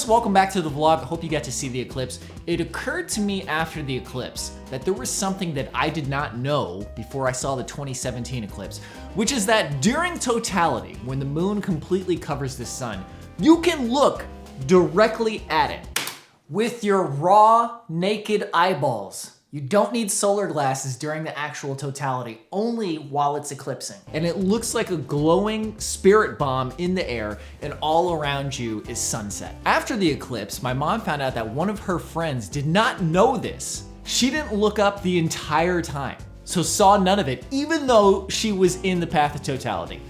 Regardless, welcome back to the vlog. I hope you got to see the eclipse. It occurred to me after the eclipse that there was something that I did not know before I saw the 2017 eclipse, which is that during totality, when the moon completely covers the sun, you can look directly at it with your raw, naked eyeballs. You don't need solar glasses during the actual totality, only while it's eclipsing. And it looks like a glowing spirit bomb in the air, and all around you is sunset. After the eclipse, my mom found out that one of her friends did not know this. She didn't look up the entire time, so saw none of it, even though she was in the path of totality.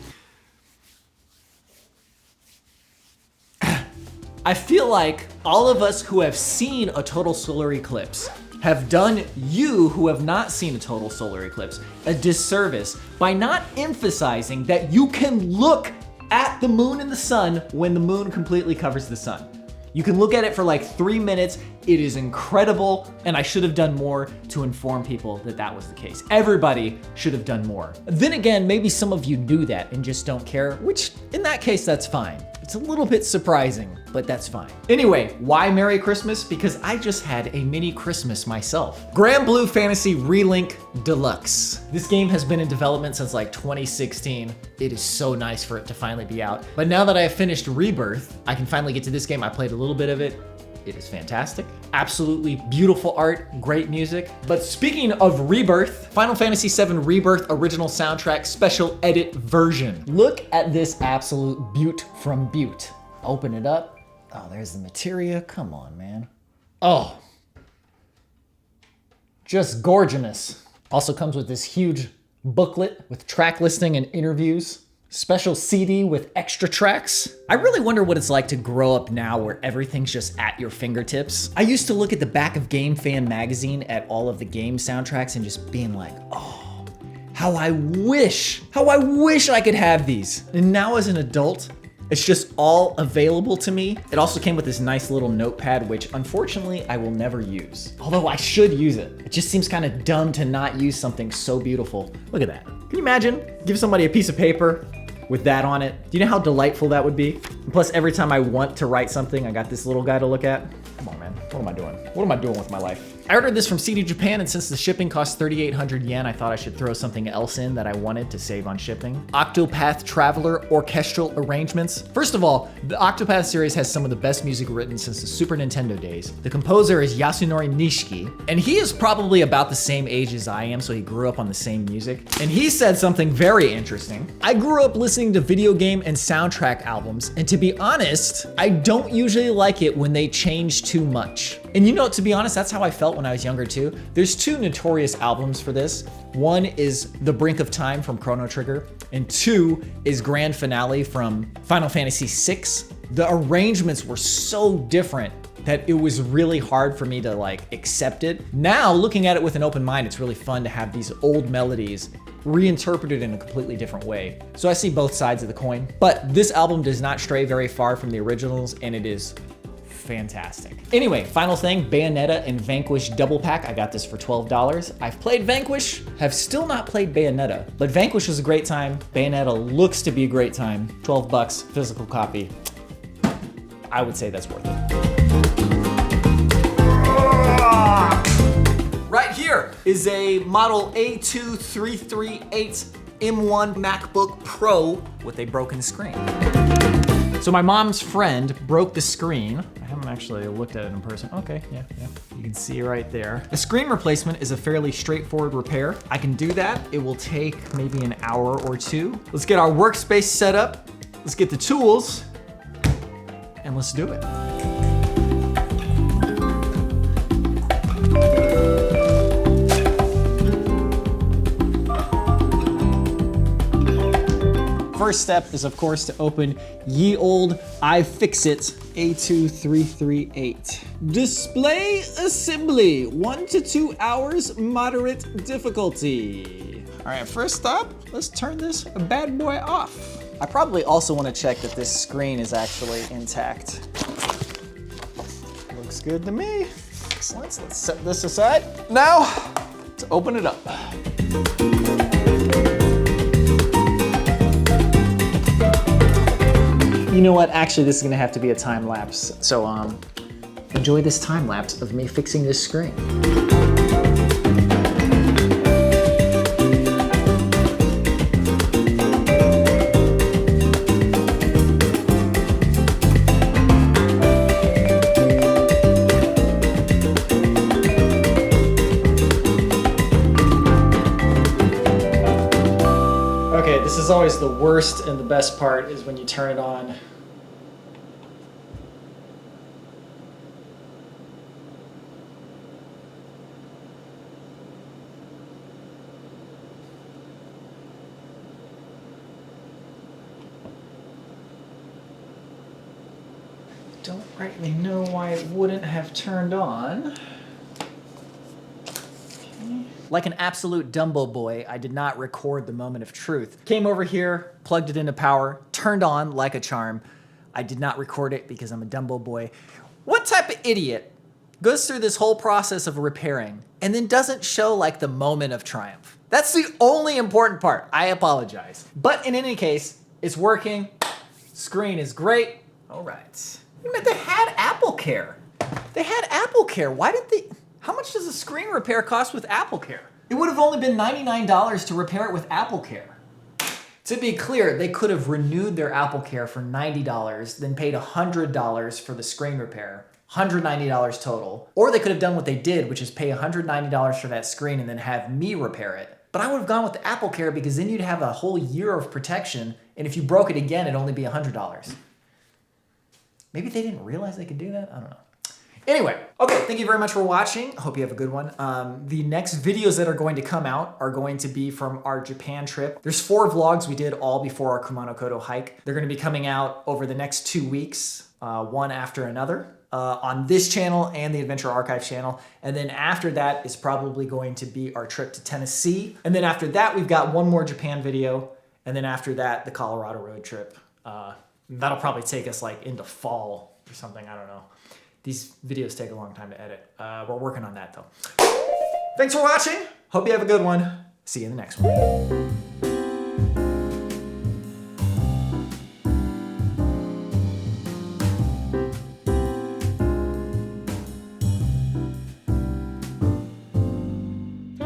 I feel like all of us who have seen a total solar eclipse have done you who have not seen a total solar eclipse a disservice by not emphasizing that you can look at the moon and the sun when the moon completely covers the sun. You can look at it for like 3 minutes. It is incredible, and I should have done more to inform people that that was the case. Everybody should have done more. Then again, maybe some of you do that and just don't care, which in that case, that's fine. It's a little bit surprising, but that's fine. Anyway, why Merry Christmas? Because I just had a mini Christmas myself. Granblue Fantasy Relink Deluxe. This game has been in development since like 2016. It is so nice for it to finally be out. But now that I have finished Rebirth, I can finally get to this game. I played a little bit of it. It is fantastic. Absolutely beautiful art, great music. But speaking of Rebirth, Final Fantasy VII Rebirth Original Soundtrack Special Edit Version. Look at this absolute beaut from Butte. Open it up. Oh, there's the materia. Come on, man. Oh, just gorgeous. Also comes with this huge booklet with track listing and interviews. Special CD with extra tracks. I really wonder what it's like to grow up now where everything's just at your fingertips. I used to look at the back of Game Fan magazine at all of the game soundtracks and just being like, oh, how I wish I could have these. And now as an adult, it's just all available to me. It also came with this nice little notepad, which unfortunately I will never use. Although I should use it. It just seems kind of dumb to not use something so beautiful. Look at that. Can you imagine? Give somebody a piece of paper with that on it. Do you know how delightful that would be? And plus, every time I want to write something, I got this little guy to look at. Come on, man. What am I doing? What am I doing with my life? I ordered this from CD Japan, and since the shipping cost 3,800 yen, I thought I should throw something else in that I wanted to save on shipping. Octopath Traveler orchestral arrangements. First of all, the Octopath series has some of the best music written since the Super Nintendo days. The composer is Yasunori Nishiki, and he is probably about the same age as I am, so he grew up on the same music. And he said something very interesting. I grew up listening to video game and soundtrack albums, and to be honest, I don't usually like it when they change too much. And you know, to be honest, that's how I felt when I was younger too. There's two notorious albums for this. One is The Brink of Time from Chrono Trigger, and two is Grand Finale from Final Fantasy VI. The arrangements were so different that it was really hard for me to like accept it. Now, looking at it with an open mind, it's really fun to have these old melodies reinterpreted in a completely different way. So I see both sides of the coin, but this album does not stray very far from the originals, and it is fantastic. Anyway, final thing, Bayonetta and Vanquish double pack. I got this for $12. I've played Vanquish, have still not played Bayonetta, but Vanquish was a great time. Bayonetta looks to be a great time. 12 bucks, physical copy. I would say that's worth it. Right here is a model A2338 M1 MacBook Pro with a broken screen. So my mom's friend broke the screen. I haven't actually looked at it in person. Okay, yeah. You can see right there. The screen replacement is a fairly straightforward repair. I can do that. It will take maybe an hour or two. Let's get our workspace set up. Let's get the tools, and let's do it. First step is, of course, to open ye old iFixit A2338. Display assembly, 1 to 2 hours, moderate difficulty. All right, first stop, let's turn this bad boy off. I probably also want to check that this screen is actually intact. Looks good to me. Excellent, let's set this aside. Now, to open it up. You know what? Actually, this is gonna have to be a time lapse. So, enjoy this time lapse of me fixing this screen. Okay, this is always the worst and the best part is when you turn it on. Don't rightly know why it wouldn't have turned on. Like an absolute Dumbo boy, I did not record the moment of truth. Came over here, plugged it into power, turned on like a charm. I did not record it because I'm a Dumbo boy. What type of idiot goes through this whole process of repairing and then doesn't show like the moment of triumph? That's the only important part. I apologize. But in any case, it's working. Screen is great. All right. They had Apple Care. They had Apple Care. Why did they? How much does a screen repair cost with Apple Care? It would have only been $99 to repair it with Apple Care. To be clear, they could have renewed their Apple Care for $90, then paid $100 for the screen repair, $190 total. Or they could have done what they did, which is pay $190 for that screen and then have me repair it. But I would have gone with the Apple Care because then you'd have a whole year of protection, and if you broke it again, it'd only be $100. Maybe they didn't realize they could do that? I don't know. Anyway, okay, thank you very much for watching. Hope you have a good one. The next videos that are going to come out are going to be from our Japan trip. There's 4 vlogs we did all before our Kumano-Koto hike. They're gonna be coming out over the next 2 weeks, one after another, on this channel and the Adventure Archive channel. And then after that is probably going to be our trip to Tennessee. And then after that, we've got one more Japan video. And then after that, the Colorado road trip. That'll probably take us like into fall or something, I don't know. These videos take a long time to edit. We're working on that though. Thanks for watching. Hope you have a good one. See you in the next one.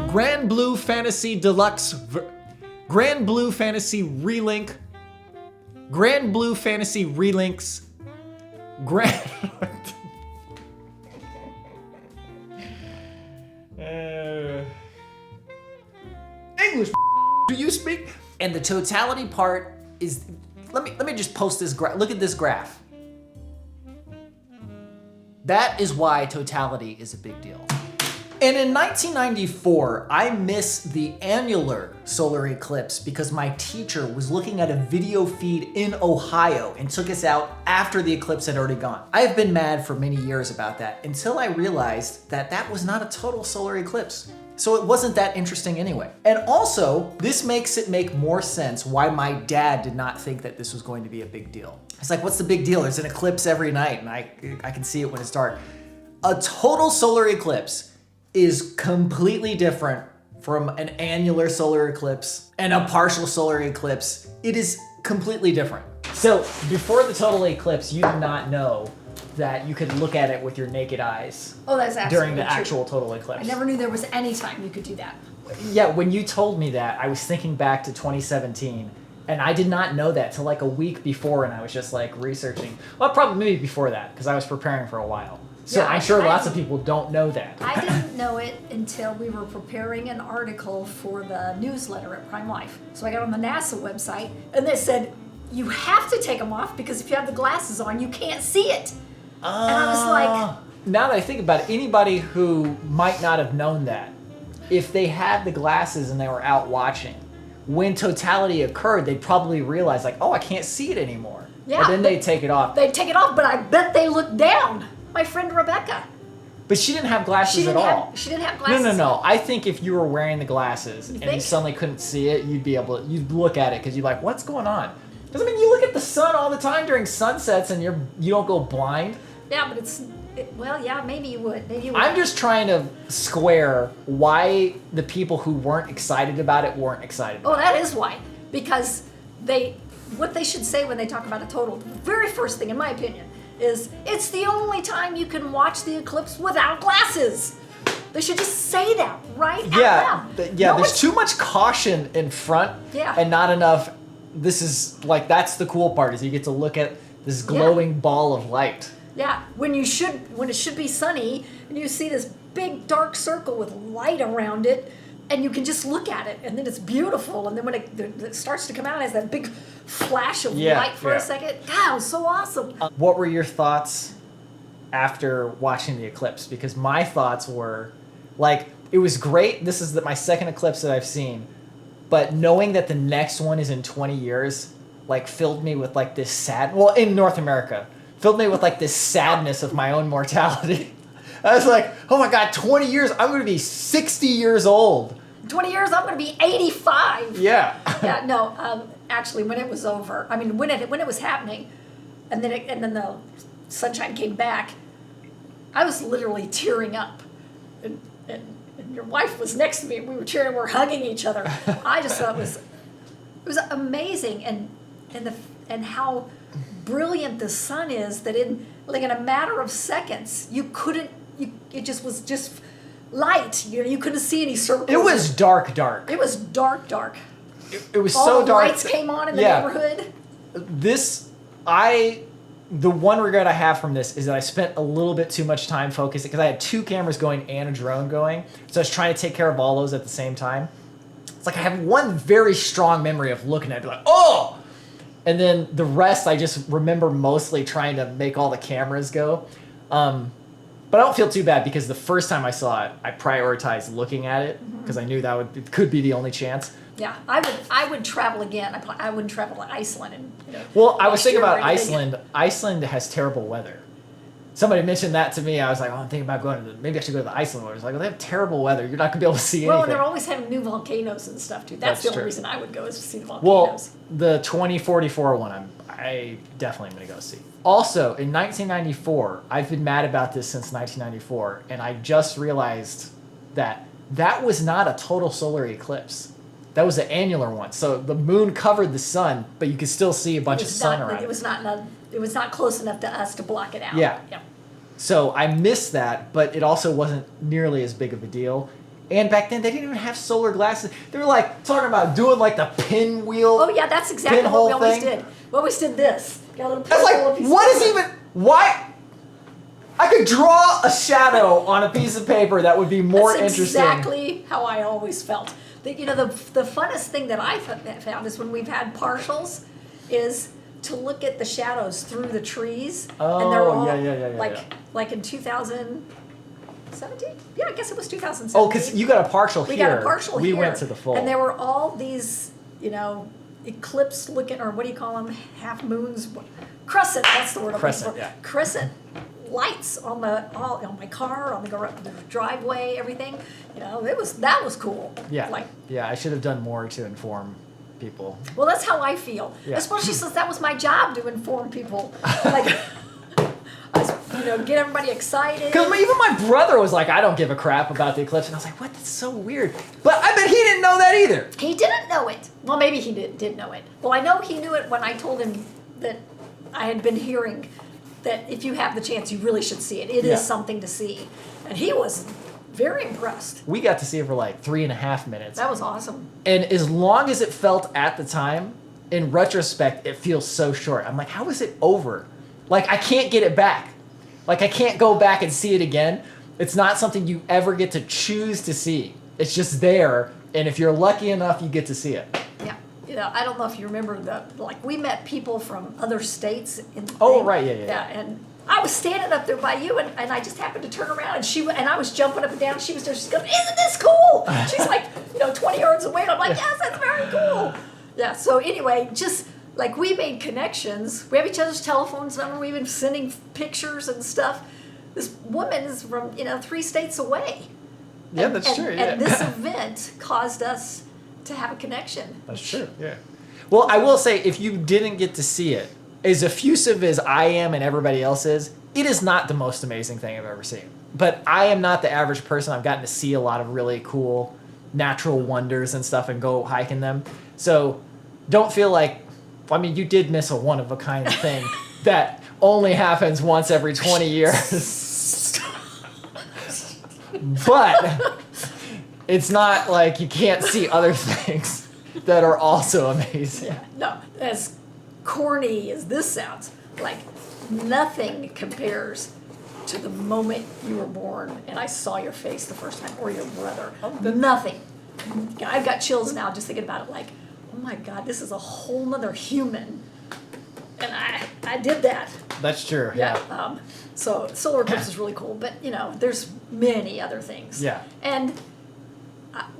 Grand Blue Fantasy Deluxe, Grand Blue Fantasy Relink, Grand Blue Fantasy Relinks, Grand... English, do you speak? And the totality part is, let me just post this graph. Look at this graph. That is why totality is a big deal. And in 1994, I missed the annular solar eclipse because my teacher was looking at a video feed in Ohio and took us out after the eclipse had already gone. I have been mad for many years about that until I realized that that was not a total solar eclipse. So it wasn't that interesting anyway. And also, this makes it make more sense why my dad did not think that this was going to be a big deal. It's like, what's the big deal? There's an eclipse every night and I can see it when it's dark. A total solar eclipse is completely different from an annular solar eclipse and a partial solar eclipse. It is completely different. So before the total eclipse, you did not know that you could look at it with your naked eyes. Oh, that's absolutely during the true. Actual total eclipse. I never knew there was any time you could do that. Yeah, when you told me that, I was thinking back to 2017, and I did not know that till like a week before, and I was just like researching. Well, probably maybe before that, because I was preparing for a while. So Yeah, I'm sure lots of people don't know that. I didn't know it until we were preparing an article for the newsletter at Prime Life. So I got on the NASA website, and they said, you have to take them off because if you have the glasses on, you can't see it. And I was like... Now that I think about it, anybody who might not have known that, if they had the glasses and they were out watching, when totality occurred, they'd probably realize like, oh, I can't see it anymore. Yeah, And then they'd take it off. They'd take it off, but I bet they looked down. My friend Rebecca. But she didn't have glasses at all. She didn't have glasses. No. I think if you were wearing the glasses and you think? suddenly couldn't see it, you'd look at it because you're like, what's going on? Because I mean, you look at the sun all the time during sunsets and you don't go blind. Yeah, but well, yeah, maybe you would. Maybe you would. I'm just trying to square why the people who weren't excited about it weren't excited about Oh, that is why. Because they what they should say when they talk about a total, the very first thing, in my opinion, is it's the only time you can watch the eclipse without glasses. They should just say that right out loud. There's too much caution in front and not enough. This is like, that's the cool part, is you get to look at this glowing ball of light. Yeah, when it should be sunny, and you see this big dark circle with light around it, and you can just look at it, and then it's beautiful. And then when it starts to come out, it has that big flash of light for a second. God, it was so awesome. What were your thoughts after watching the eclipse? Because my thoughts were, like, it was great. This is my second eclipse that I've seen. But knowing that the next one is in 20 years, like, filled me with, like, this in North America, filled me with, like, this sadness of my own mortality. I was like, oh my God, 20 years, I'm going to be 60 years old. 20 years, I'm going to be 85. Yeah. Yeah, no, actually, when it was over, I mean, when it was happening, and then the sunshine came back, I was literally tearing up. And your wife was next to me, and we were cheering, we're hugging each other. I just thought it was amazing, and how brilliant the sun is, that in a matter of seconds, it just was just light. You couldn't see any circles. It was dark. It was dark. It was All so the dark. lights came on in the neighborhood. The one regret I have from this is that I spent a little bit too much time focusing, because I had 2 cameras going and a drone going. So I was trying to take care of all those at the same time. It's like I have one very strong memory of looking at it, like, oh! And then the rest, I just remember mostly trying to make all the cameras go. But I don't feel too bad, because the first time I saw it, I prioritized looking at it, because I knew it could be the only chance. Yeah, I would travel again. I wouldn't travel to Iceland. And, well, I was thinking about Iceland. Iceland has terrible weather. Somebody mentioned that to me. I was like, I'm thinking about maybe I should go to the Iceland one. It's like, well, they have terrible weather. You're not going to be able to see anything. Well, and they're always having new volcanoes and stuff, too. That's the only reason I would go, is to see the volcanoes. Well, the 2044 one, I definitely am going to go see. Also, in 1994, I've been mad about this since 1994, and I just realized that was not a total solar eclipse. That was an annular one. So the moon covered the sun, but you could still see a bunch of sun around it. It was not close enough to us to block it out. Yeah. So I missed that, but it also wasn't nearly as big of a deal. And back then, they didn't even have solar glasses. They were like talking about doing like the pinwheel. Oh yeah, that's exactly what we always did. We always did this. Got a little that's like, why? I could draw a shadow on a piece of paper that would be more interesting. Exactly how I always felt. The funnest thing that I found is when we've had partials, is to look at the shadows through the trees. Oh, and they're all like in 2017? Yeah, I guess it was 2017. Oh, because you got a partial here. We got a partial here. We went to the full. And there were all these, eclipse looking, or what do you call them? Half moons? Crescent, that's the word I'm looking for. Yeah. Crescent lights on my car, on the driveway, everything. That was cool. Yeah. I should have done more to inform people. Well, that's how I feel. Yeah. Especially since that was my job, to inform people. Like, get everybody excited. Because even my brother was like, I don't give a crap about the eclipse. And I was like, what? That's so weird. But I bet he didn't know that either. He didn't know it. Well, maybe he did know it. Well, I know he knew it when I told him that I had been hearing that if you have the chance, you really should see it. It is something to see. And he was very impressed. We got to see it for like 3.5 minutes. That was awesome. And as long as it felt at the time, in retrospect, it feels so short. I'm like, how is it over? Like, I can't get it back. Like, I can't go back and see it again. It's not something you ever get to choose to see. It's just there. And if you're lucky enough, you get to see it. Yeah. I don't know if you remember we met people from other states. Right, yeah. And I was standing up there by you, and I just happened to turn around, and I was jumping up and down. She was there. She's going, "Isn't this cool?" She's like, 20 yards away. And I'm like, "Yes, that's very cool." Yeah. So anyway, just like we made connections. We have each other's telephones number. We've been sending pictures and stuff. This woman is from 3 states away. Yeah, that's true. Yeah. And this event caused us to have a connection. That's true. Yeah. Well, I will say, if you didn't get to see it, as effusive as I am and everybody else is, it is not the most amazing thing I've ever seen. But I am not the average person. I've gotten to see a lot of really cool natural wonders and stuff and go hiking them. So don't feel like I mean, you did miss a one-of-a-kind thing that only happens once every 20 years. But it's not like you can't see other things that are also amazing. No, as corny as this sounds, like nothing compares to the moment you were born and I saw your face the first time, or your brother. Nothing. I've got chills now just thinking about it, like, oh my God, this is a whole nother human. And I did that. That's true, yeah. So solar eclipse is really cool, but you know, there's many other things. Yeah. And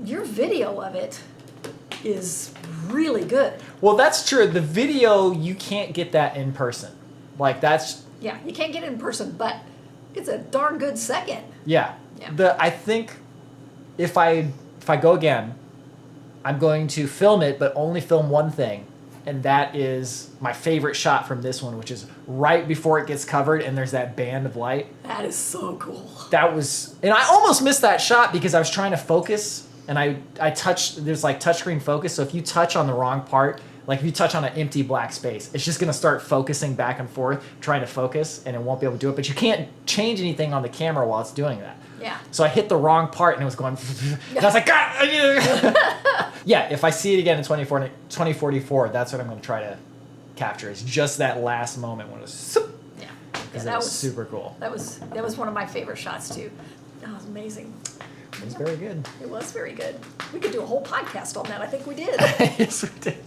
your video of it is really good. Well, that's true. The video, you can't get that in person. Like, that's... Yeah, you can't get it in person, but it's a darn good second. Yeah. Yeah. I think if I go again, I'm going to film it, but only film one thing. And that is my favorite shot from this one, which is right before it gets covered and there's that band of light. That is so cool. That was... And I almost missed that shot because I was trying to focus, and I touched... There's like touchscreen focus, so if you touch on the wrong part, like if you touch on an empty black space, it's just going to start focusing back and forth, trying to focus, and it won't be able to do it. But you can't change anything on the camera while it's doing that. Yeah. So I hit the wrong part and it was going... And I was like, God! Yeah, if I see it again in 2044, that's what I'm going to try to capture. Is just that last moment when it was... Yeah. Because that was super cool. That was one of my favorite shots too. That was amazing. It was very good. It was very good. We could do a whole podcast on that. I think we did. Yes, we did.